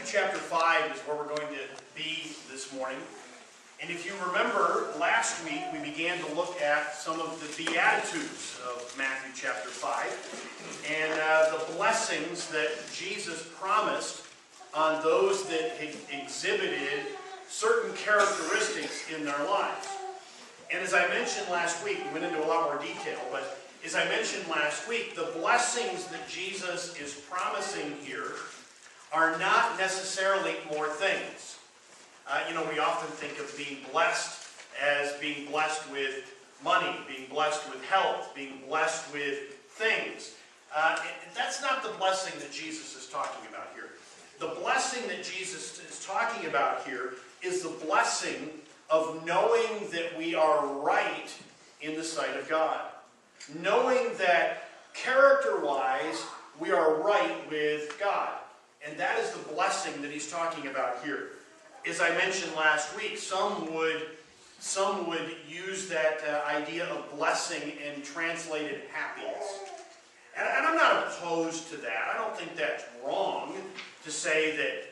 chapter 5 is where we're going to be this morning. And if you remember, last week we began to look at some of the Beatitudes of Matthew chapter 5 and the blessings that Jesus promised on those that exhibited certain characteristics in their lives. And as I mentioned last week, we went into a lot more detail, but as I mentioned last week, the blessings that Jesus is promising here are not necessarily more things. We often think of being blessed as being blessed with money, being blessed with health, being blessed with things. That's not the blessing that Jesus is talking about here. The blessing that Jesus is talking about here is the blessing of knowing that we are right in the sight of God. Knowing that character-wise we are right with God. And that is the blessing that he's talking about here. As I mentioned last week, some would use that idea of blessing and translate it happiness. And I'm not opposed to that. I don't think that's wrong to say that,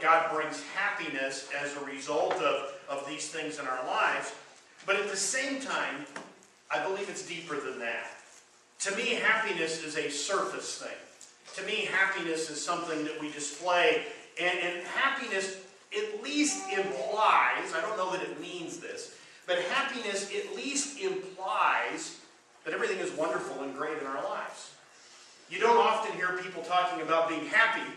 God brings happiness as a result of these things in our lives. But at the same time, I believe it's deeper than that. To me, happiness is a surface thing. To me, happiness is something that we display. And happiness at least implies, I don't know that it means this, but happiness at least implies that everything is wonderful and great in our lives. You don't often hear people talking about being happy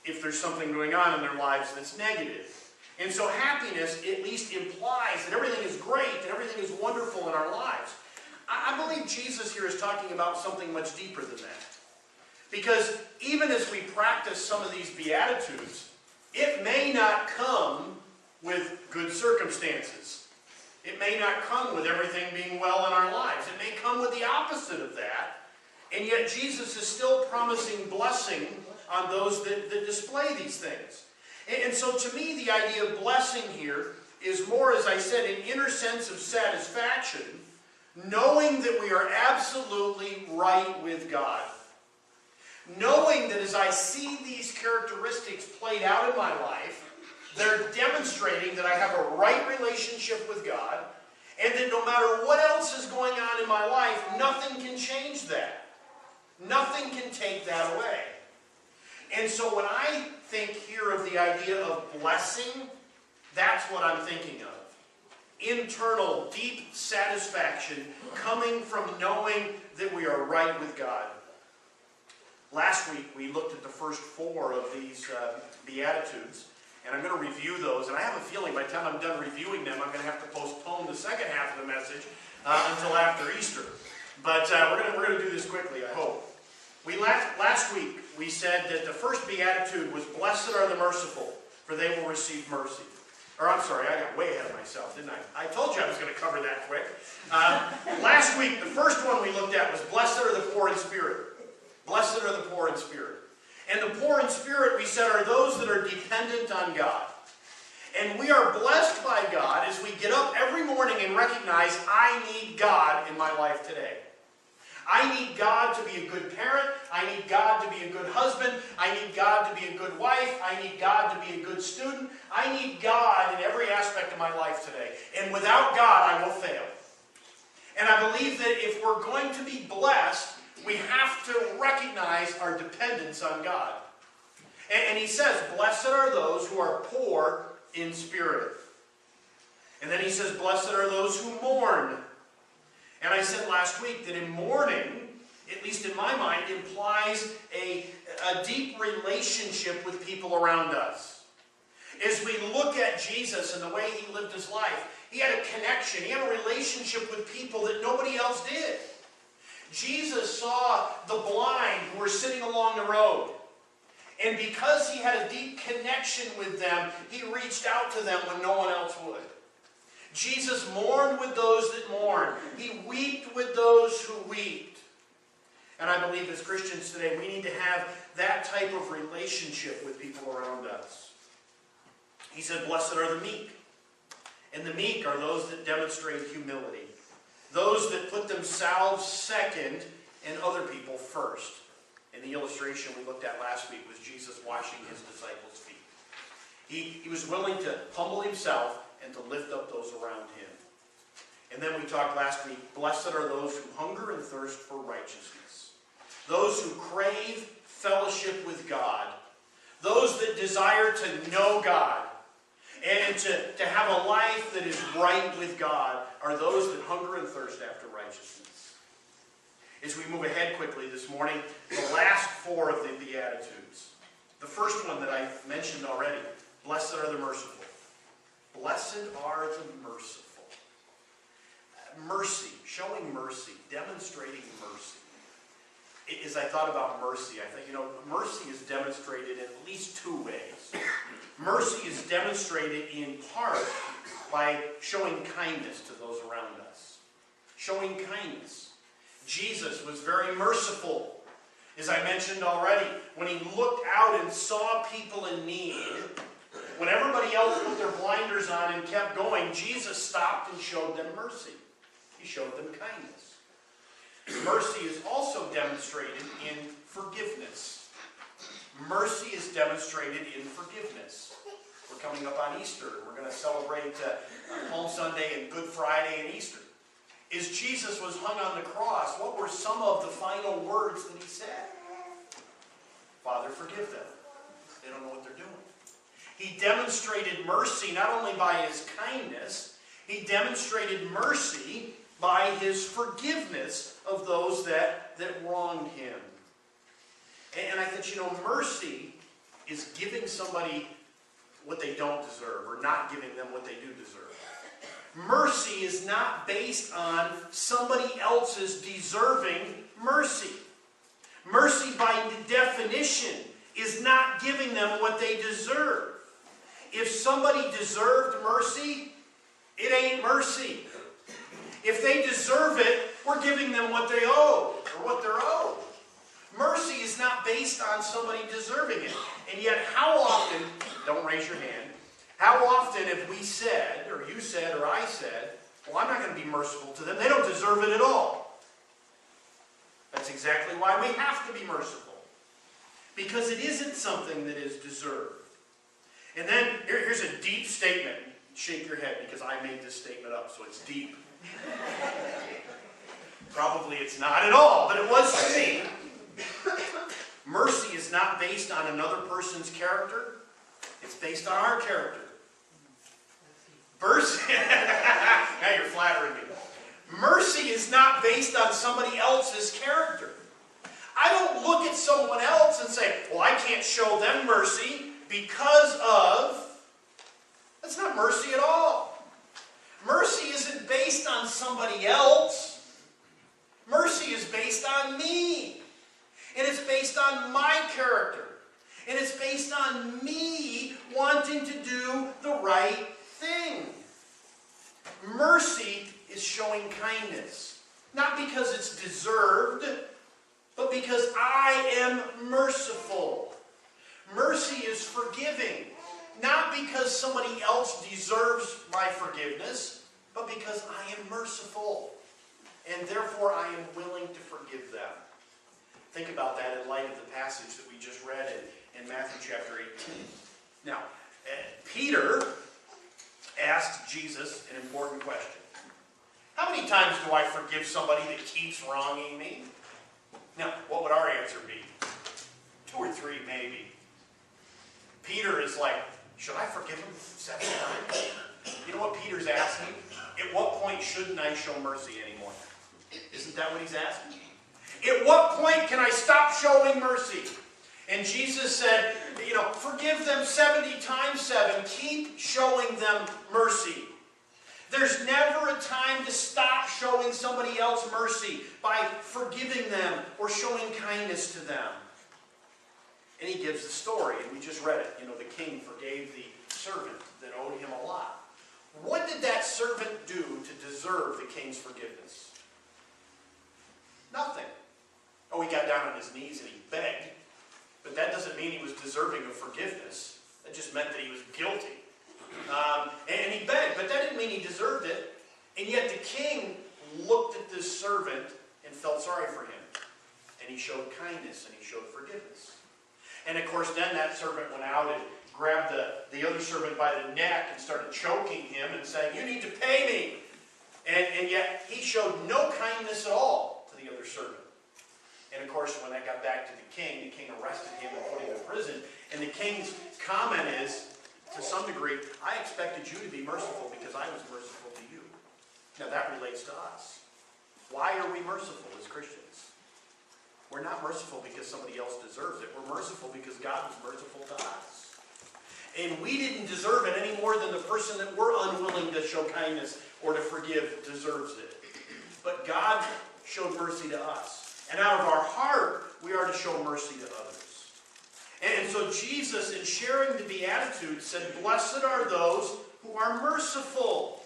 if there's something going on in their lives that's negative. And so happiness at least implies that everything is great and everything is wonderful in our lives. I believe Jesus here is talking about something much deeper than that. Because even as we practice some of these Beatitudes, it may not come with good circumstances. It may not come with everything being well in our lives. It may come with the opposite of that. And yet Jesus is still promising blessing on those that display these things. And so to me, the idea of blessing here is more, as I said, an inner sense of satisfaction, knowing that we are absolutely right with God. Knowing that as I see these characteristics played out in my life, they're demonstrating that I have a right relationship with God, and that no matter what else is going on in my life, nothing can change that. Nothing can take that away. And so when I think here of the idea of blessing, that's what I'm thinking of. Internal, deep satisfaction coming from knowing that we are right with God. Last week we looked at the first 4 of these Beatitudes, and I'm going to review those. And I have a feeling by the time I'm done reviewing them, I'm going to have to postpone the second half of the message until after Easter. But we're going to do this quickly, I hope. Last week we said that the first Beatitude was, "Blessed are the merciful, for they will receive mercy." Or I'm sorry, I got way ahead of myself, didn't I? I told you I was going to cover that quick. Last week, the first one we looked at was, "Blessed are the poor in spirit." Blessed are the poor in spirit. And the poor in spirit, we said, are those that are dependent on God. And we are blessed by God as we get up every morning and recognize, I need God in my life today. I need God to be a good parent. I need God to be a good husband. I need God to be a good wife. I need God to be a good student. I need God in every aspect of my life today. And without God, I will fail. And I believe that if we're going to be blessed, we have to recognize our dependence on God. And he says, "Blessed are those who are poor in spirit." And then he says, "Blessed are those who mourn." And I said last week that in mourning, at least in my mind, implies a deep relationship with people around us. As we look at Jesus and the way he lived his life, he had a connection, he had a relationship with people that nobody else did. Jesus saw the blind who were sitting along the road. And because he had a deep connection with them, he reached out to them when no one else would. Jesus mourned with those that mourn. He wept with those who wept. And I believe as Christians today, we need to have that type of relationship with people around us. He said, "Blessed are the meek." And the meek are those that demonstrate humility. Those that put themselves second and other people first. And the illustration we looked at last week was Jesus washing his disciples' feet. He was willing to humble himself and to lift up those around him. And then we talked last week, blessed are those who hunger and thirst for righteousness. Those who crave fellowship with God. Those that desire to know God and to have a life that is right with God are those that hunger and thirst after righteousness. As we move ahead quickly this morning, the last four of the Beatitudes. The first one that I mentioned already, blessed are the merciful. Blessed are the merciful. Mercy, showing mercy, demonstrating mercy. As I thought about mercy, I think, mercy is demonstrated in at least two ways. Mercy is demonstrated in part by showing kindness to those around us. Showing kindness. Jesus was very merciful. As I mentioned already, when he looked out and saw people in need, when everybody else put their blinders on and kept going, Jesus stopped and showed them mercy. He showed them kindness. Mercy is also demonstrated in forgiveness. Mercy is demonstrated in forgiveness. We're coming up on Easter. We're going to celebrate Palm Sunday and Good Friday and Easter. As Jesus was hung on the cross, what were some of the final words that he said? Father, forgive them. They don't know what they're doing. He demonstrated mercy not only by his kindness, he demonstrated mercy by his forgiveness of those that wronged him. And I thought, mercy is giving somebody what they don't deserve, or not giving them what they do deserve. Mercy is not based on somebody else's deserving mercy. Mercy, by definition, is not giving them what they deserve. If somebody deserved mercy, it ain't mercy. If they deserve it, we're giving them what they owe, or what they're owed. Mercy is not based on somebody deserving it. And yet, how often, don't raise your hand, how often have we said, or you said, or I said, well, I'm not going to be merciful to them. They don't deserve it at all. That's exactly why we have to be merciful. Because it isn't something that is deserved. And then, here's a deep statement. Shake your head, because I made this statement up, so it's deep. Probably it's not at all, but it was to me. Mercy is not based on another person's character. It's based on our character. Now you're flattering me. Mercy is not based on somebody else's character. I don't look at someone else and say, well, I can't show them mercy because of... That's not mercy at all. Mercy isn't based on somebody else. Mercy is based on me. And it's based on my character. And it's based on me wanting to do the right thing. Mercy is showing kindness. Not because it's deserved, but because I am merciful. Mercy is forgiving. Not because somebody else deserves my forgiveness, but because I am merciful. And therefore I am willing to forgive them. Think about that in light of the passage that we just read in Matthew chapter 18. Now, Peter asked Jesus an important question. How many times do I forgive somebody that keeps wronging me? Now, what would our answer be? 2 or 3 maybe. Peter is like, should I forgive him 7 times? You know what Peter's asking? At what point shouldn't I show mercy anymore? Isn't that what he's asking? At what point can I stop showing mercy? And Jesus said, forgive them 70 times 7. Keep showing them mercy. There's never a time to stop showing somebody else mercy by forgiving them or showing kindness to them. And he gives the story, and we just read it. The king forgave the servant that owed him a lot. What did that servant do to deserve the king's forgiveness? Nothing. Oh, he got down on his knees and he begged. But that doesn't mean he was deserving of forgiveness. That just meant that he was guilty. And he begged, but that didn't mean he deserved it. And yet the king looked at this servant and felt sorry for him. And he showed kindness and he showed forgiveness. And of course, then that servant went out and grabbed the the other servant by the neck and started choking him and saying, "You need to pay me." And yet he showed no kindness at all to the other servant. And of course, when that got back to the king arrested him and put him in prison. And the king's comment is, to some degree, "I expected you to be merciful because I was merciful to you." Now that relates to us. Why are we merciful as Christians? We're not merciful because somebody else deserves it. We're merciful because God was merciful to us. And we didn't deserve it any more than the person that we're unwilling to show kindness or to forgive deserves it. But God showed mercy to us. And out of our heart, we are to show mercy to others. And so Jesus, in sharing the Beatitudes, said, "Blessed are those who are merciful.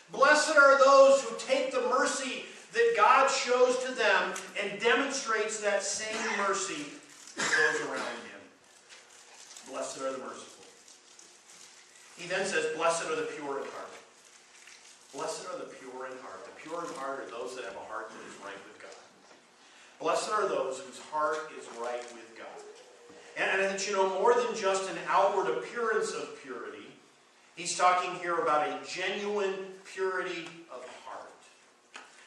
Blessed are those who take the mercy that God shows to them and demonstrates that same mercy to those around him." Blessed are the merciful. He then says, "Blessed are the pure in heart." Blessed are the pure in heart. The pure in heart are those that have a heart that is right with God. Blessed are those whose heart is right with God. And that more than just an outward appearance of purity, he's talking here about a genuine purity of heart.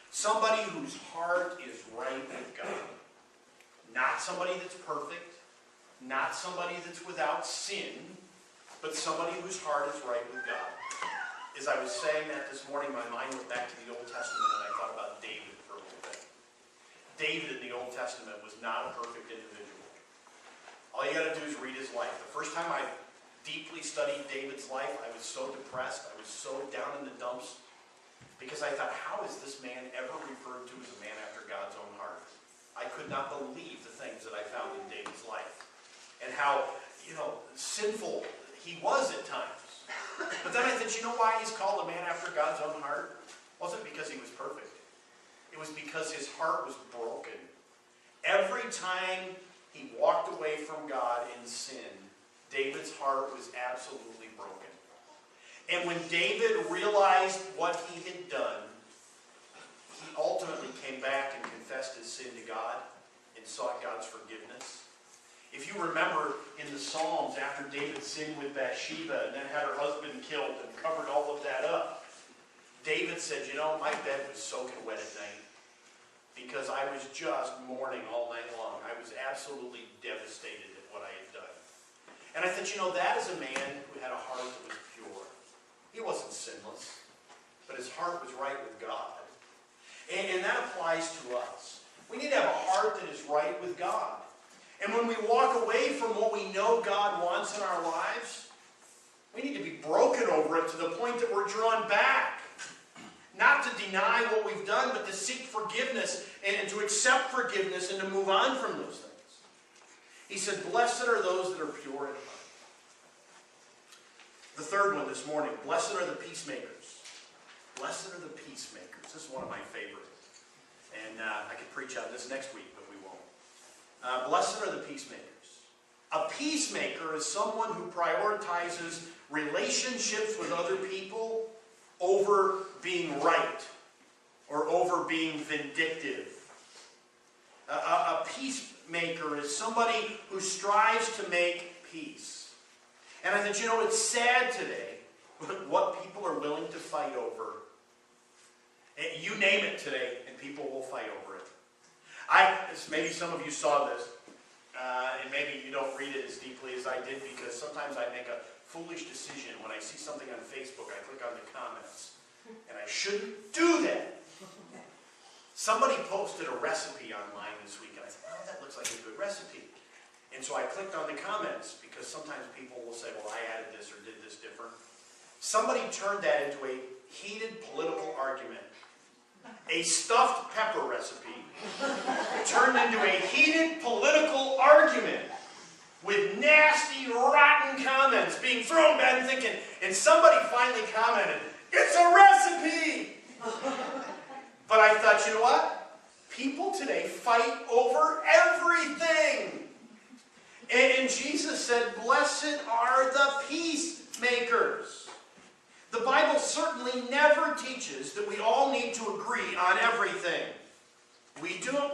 Somebody whose heart is right with God. Not somebody that's perfect, not somebody that's without sin, but somebody whose heart is right with God. As I was saying that this morning, my mind went back to the Old Testament and I thought about David for a little bit. David in the Old Testament was not a perfect individual. All you got to do is read his life. The first time I deeply studied David's life, I was so depressed, I was so down in the dumps, because I thought, how is this man ever referred to as a man after God's own heart? I could not believe the things that I found in David's life. And how, sinful he was at times. But then I thought, you know why he's called a man after God's own heart? It wasn't because he was perfect. It was because his heart was broken. Every time he walked away from God in sin, David's heart was absolutely broken. And when David realized what he had done, he ultimately came back and confessed his sin to God and sought God's forgiveness. If you remember in the Psalms, after David sinned with Bathsheba and then had her husband killed and covered all of that up, David said, my bed was soaking wet at night because I was just mourning all night long. I was absolutely devastated at what I had done. And I thought, that is a man who had a heart that was pure. He wasn't sinless, but his heart was right with God. And that applies to us. We need to have a heart that is right with God. And when we walk away from what we know God wants in our lives, we need to be broken over it to the point that we're drawn back. Not to deny what we've done, but to seek forgiveness and to accept forgiveness and to move on from those things. He said, "Blessed are those that are pure in heart." The third one this morning, blessed are the peacemakers. Blessed are the peacemakers. This is one of my favorites. And I could preach on this next week, but we won't. Blessed are the peacemakers. A peacemaker is someone who prioritizes relationships with other people over being right or over being vindictive. A peacemaker is somebody who strives to make peace. And I thought, it's sad today what people are willing to fight over. You name it today, and people will fight over it. Maybe some of you saw this, and maybe you don't read it as deeply as I did, because sometimes I make a foolish decision. When I see something on Facebook, I click on the comments, and I shouldn't do that. Somebody posted a recipe online this week, and I thought, that looks like a good recipe. And so I clicked on the comments, because sometimes people will say, well, I added this or did this different. Somebody turned that into a heated political argument. A stuffed pepper recipe turned into a heated political argument with nasty, rotten comments being thrown back and thinking, and somebody finally commented, "It's a recipe!" But I thought, you know what? People today fight over everything. And Jesus said, "Blessed are the peacemakers." The Bible certainly never teaches that we all need to agree on everything. We don't.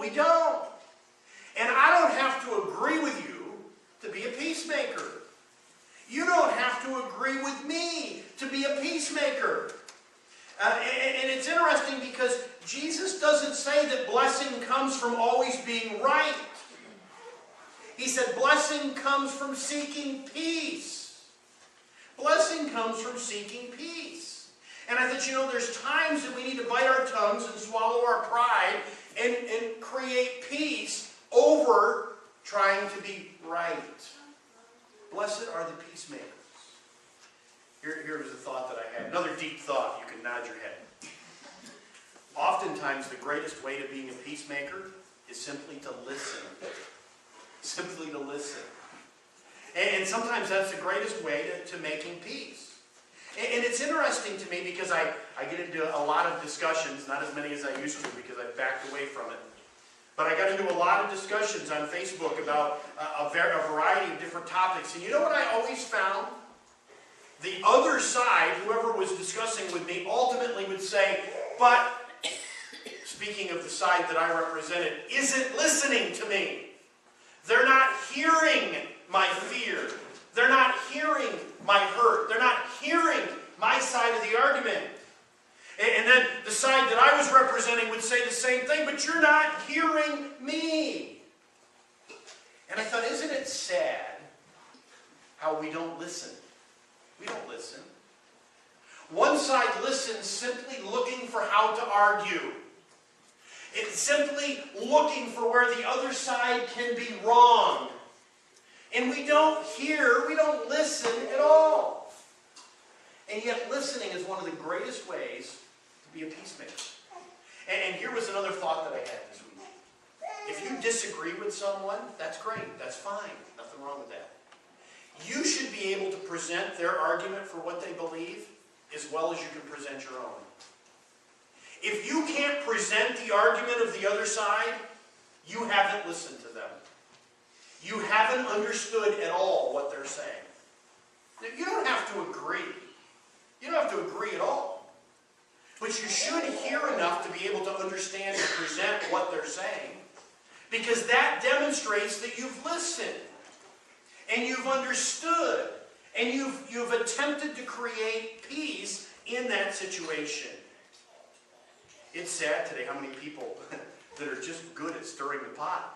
And I don't have to agree with you to be a peacemaker. You don't have have to agree with me to be a peacemaker. And it's interesting because Jesus doesn't say that blessing comes from always being right. He said blessing comes from seeking peace. Blessing comes from seeking peace. And I thought, there's times that we need to bite our tongues and swallow our pride and create peace over trying to be right. Blessed are the peacemakers. Here was a thought that I had. Another deep thought. You can nod your head. Oftentimes, the greatest way to being a peacemaker is simply to listen. Simply to listen. And sometimes that's the greatest way to making peace. And it's interesting to me because I get into a lot of discussions, not as many as I used to because I've backed away from it. But I got into a lot of discussions on Facebook about a variety of different topics. And you know what I always found? The other side, whoever was discussing with me, ultimately would say, but, speaking of the side that I represented, isn't listening to me. They're not hearing my fear. They're not hearing my hurt. They're not hearing my side of the argument. And then the side that I was representing would say the same thing, but you're not hearing me. And I thought, isn't it sad how we don't listen? We don't listen. One side listens simply looking for how to argue. It's simply looking for where the other side can be wrong. And we don't hear, we don't listen at all. And yet listening is one of the greatest ways to be a peacemaker. And here was another thought that I had this week. If you disagree with someone, that's great, that's fine, nothing wrong with that. You should be able to present their argument for what they believe as well as you can present your own. If you can't present the argument of the other side, you haven't listened to them. You haven't understood at all what they're saying. Now, you don't have to agree. You don't have to agree at all. But you should hear enough to be able to understand and present what they're saying, because that demonstrates that you've listened and you've understood and you've attempted to create peace in that situation. It's sad today how many people that are just good at stirring the pot.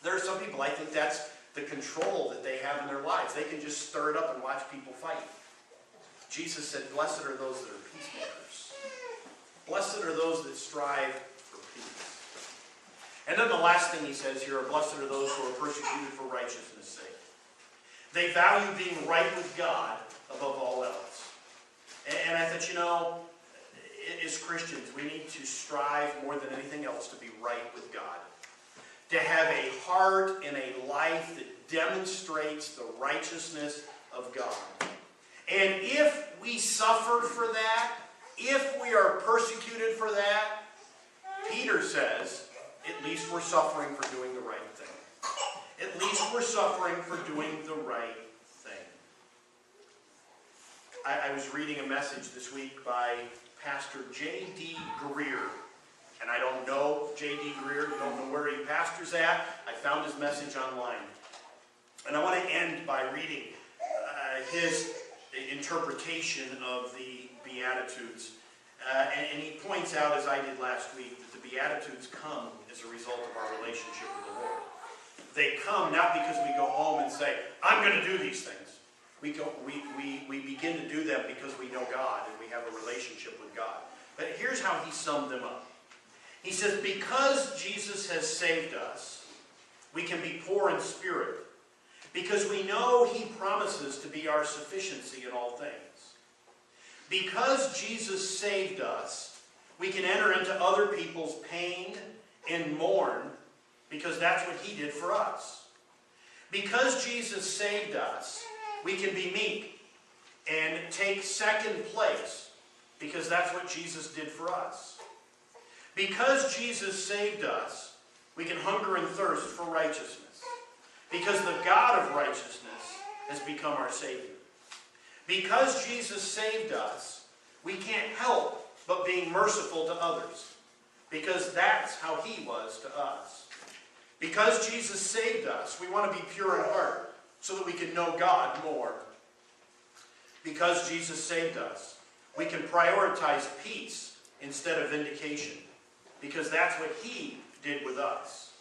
There are some people, I think that's the control that they have in their lives. They can just stir it up and watch people fight. Jesus said, blessed are those that are peacemakers. Blessed are those that strive for peace. And then the last thing he says here, blessed are those who are persecuted for righteousness' sake. They value being right with God above all else. And I thought, as Christians, we need to strive more than anything else to be right with God. To have a heart and a life that demonstrates the righteousness of God. And if we suffer for that, if we are persecuted for that, Peter says, at least we're suffering for doing the right thing. At least we're suffering for doing the right thing. I was reading a message this week by Pastor J.D. Greer. And I don't know J.D. Greer, don't know where he pastors at. I found his message online. And I want to end by reading his interpretation of the Beatitudes. And he points out, as I did last week, that the Beatitudes come as a result of our relationship with the Lord. They come not because we go home and say, I'm going to do these things. We begin to do them because we know God and we have a relationship with God. But here's how he summed them up. He says, because Jesus has saved us, we can be poor in spirit, because we know he promises to be our sufficiency in all things. Because Jesus saved us, we can enter into other people's pain and mourn, because that's what he did for us. Because Jesus saved us, we can be meek and take second place, because that's what Jesus did for us. Because Jesus saved us, we can hunger and thirst for righteousness, because the God of righteousness has become our Savior. Because Jesus saved us, we can't help but being merciful to others, because that's how he was to us. Because Jesus saved us, we want to be pure in heart, so that we can know God more. Because Jesus saved us, we can prioritize peace instead of vindication, because that's what he did with us.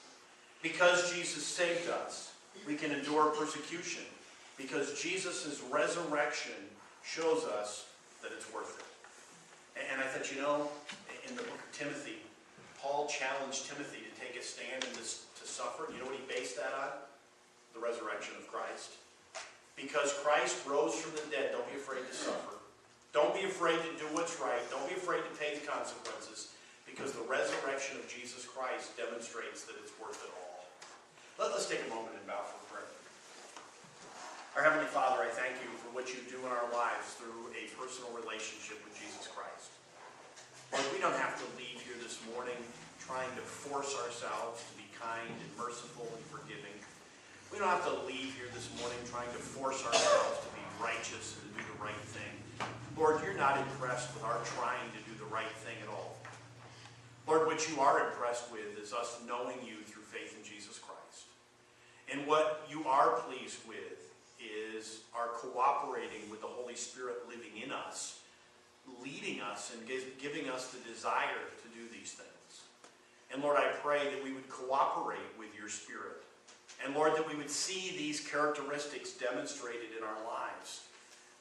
Because Jesus saved us, we can endure persecution, because Jesus' resurrection shows us that it's worth it. And I thought, in the book of Timothy, Paul challenged Timothy to take a stand and to suffer. You know what he based that on? The resurrection of Christ. Because Christ rose from the dead, don't be afraid to suffer. Don't be afraid to do what's right. Don't be afraid to pay the consequences, because the resurrection of Jesus Christ demonstrates that it's worth it all. Let's take a moment and bow for prayer. Our Heavenly Father, I thank you for what you do in our lives through a personal relationship with Jesus Christ. Lord, we don't have to leave here this morning trying to force ourselves to be kind and merciful and forgiving. We don't have to leave here this morning trying to force ourselves to be righteous and to do the right thing. Lord, you're not impressed with our trying to do the right thing at all. Lord, what you are impressed with is us knowing you through faith in Jesus Christ. And what you are pleased with is our cooperating with the Holy Spirit living in us, leading us and giving us the desire to do these things. And Lord, I pray that we would cooperate with your Spirit. And Lord, that we would see these characteristics demonstrated in our lives,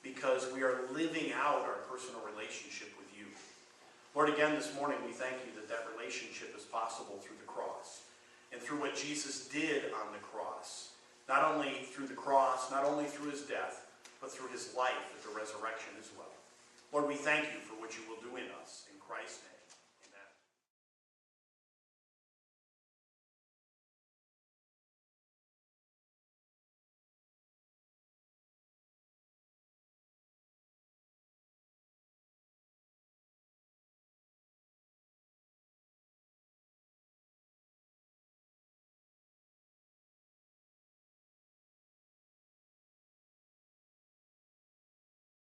because we are living out our personal relationship with you. Lord, again this morning we thank you that that relationship is possible through the cross and through what Jesus did on the cross. Not only through the cross, not only through his death, but through his life at the resurrection as well. Lord, we thank you for what you will do in us. In Christ's name.